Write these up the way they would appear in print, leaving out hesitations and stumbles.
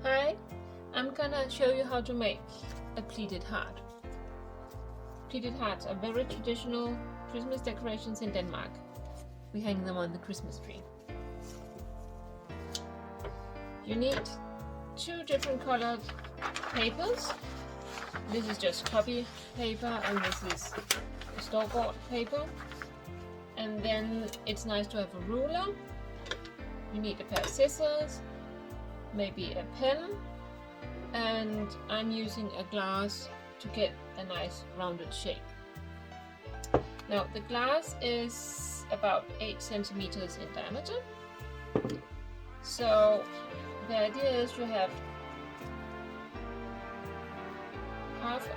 Hi, I'm gonna show you how to make a pleated heart. Pleated hearts are very traditional Christmas decorations in Denmark. We hang them on the Christmas tree. You need 2 different colored papers. This is just copy paper and this is store-bought paper. And then it's nice to have a ruler. You need a pair of scissors, maybe a pen, and I'm using a glass to get a nice rounded shape. Now the glass is about 8 centimeters in diameter. So the idea is you have half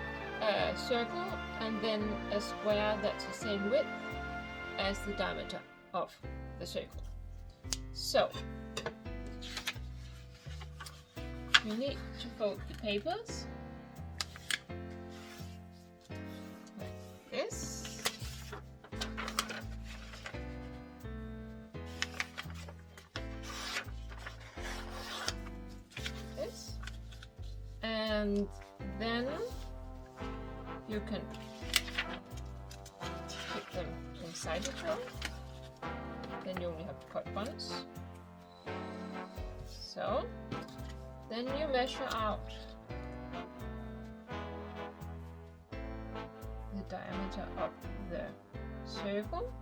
a circle and then a square that's the same width as the diameter of the circle. So you need to fold the papers like this. This. And then you can put them inside each other. Then you only have to cut once. So then you measure out the diameter of the circle.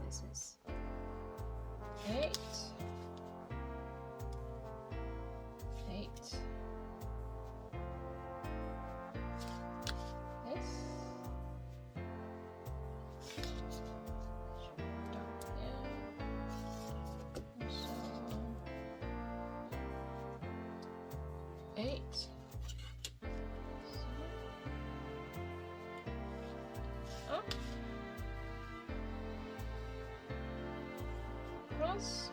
This is 8. This. Up. Cross.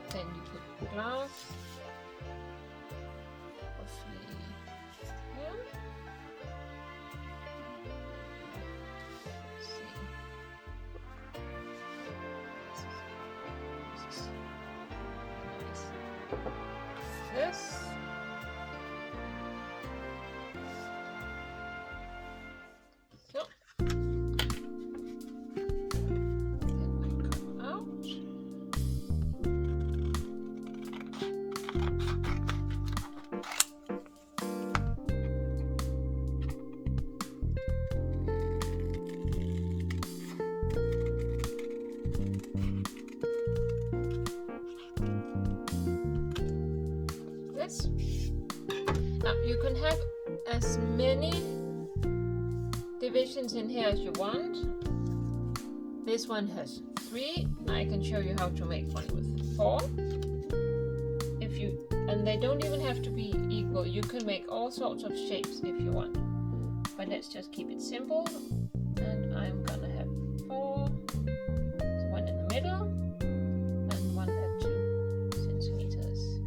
Then you put the glass. Hopefully here. Let's see. This is nice. This. Now you can have as many divisions in here as you want. This one has 3. I can show you how to make one with 4. And they don't even have to be equal. You can make all sorts of shapes if you want. But let's just keep it simple. And I'm gonna have 4. So one in the middle and one at 2 centimeters.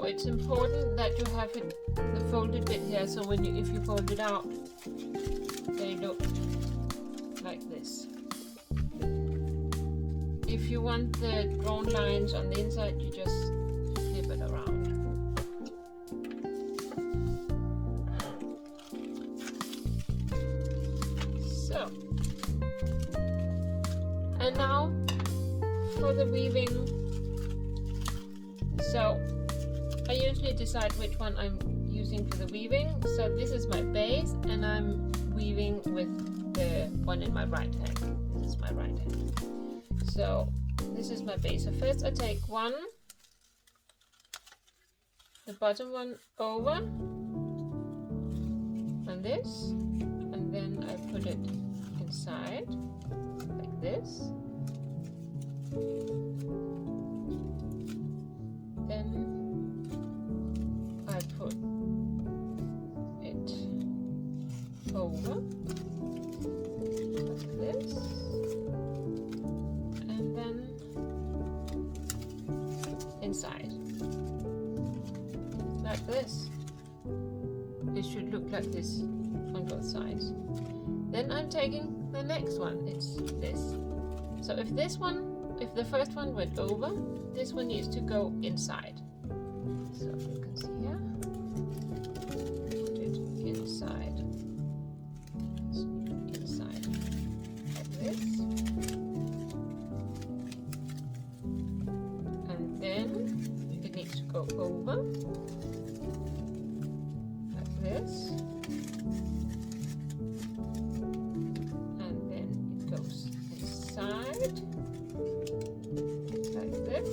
It's important that you have the folded bit here, so if you fold it out, they look like this. If you want the drawn lines on the inside, you just flip it around. So, and now for the weaving. So I usually decide which one I'm using for the weaving. So this is my base and I'm weaving with the one in my right hand. This is my right hand. So this is my base. So first I take the bottom one over and this, and then put it inside like this. Then I put it over like this, and then inside like this. It should look like this on both sides. Then I'm taking the next one, it's this. So if the first one went over, this one needs to go inside. So you can see here, put it inside, inside like this. And then it needs to go over like this. And then it goes inside like this.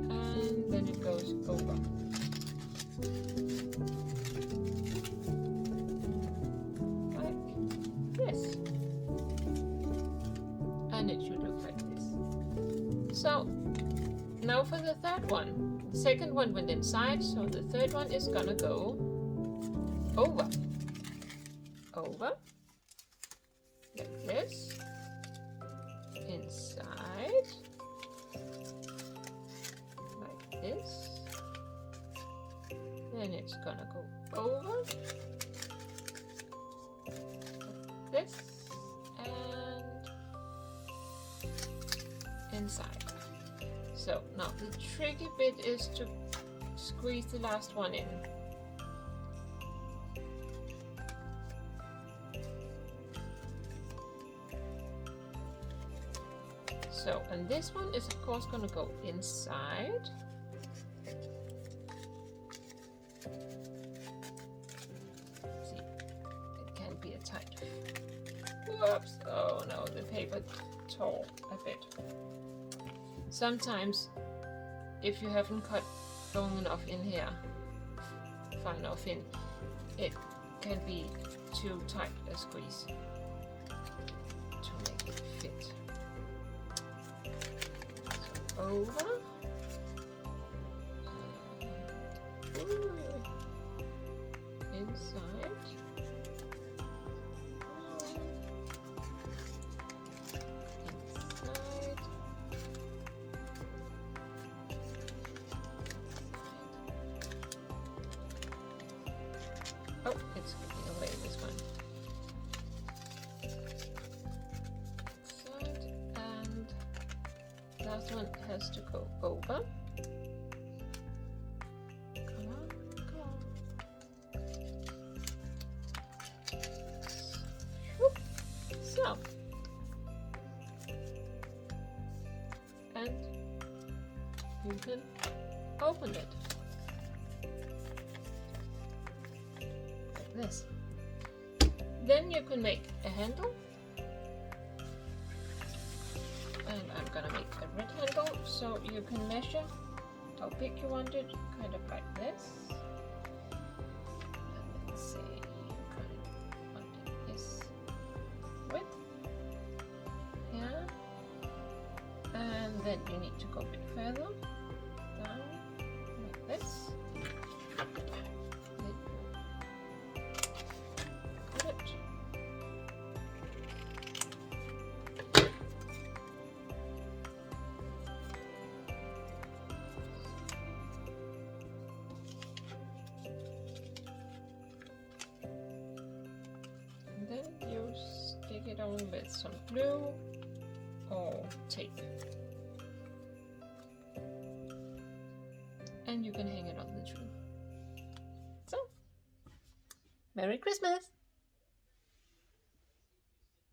And then it goes over. Like this. And it should look like this. So now for the third one. The second one went inside, so the third one is gonna go over. Over. Like this. Inside. Like this. Then it's gonna go over. Like this. And inside. So now the tricky bit is to squeeze the last one in. So, and this one is of course going to go inside. See, it can be a tight. Whoops! Oh no, the paper tore a bit. Sometimes, if you haven't cut long enough in here, far enough in, it can be too tight a squeeze to make it fit. So over. Ooh. Inside. Oh, it's giving away this one. Side, and last one has to go over. Come on, come on. Whoop. So, and you can open it. This. Then you can make a handle, and I'm gonna make a red handle, so you can measure how big you want it, kind of like this. And let's say you kind of want it this width, yeah, and then you need to go a bit further down like this. Then you stick it on with some glue or tape. And you can hang it on the tree. So, Merry Christmas!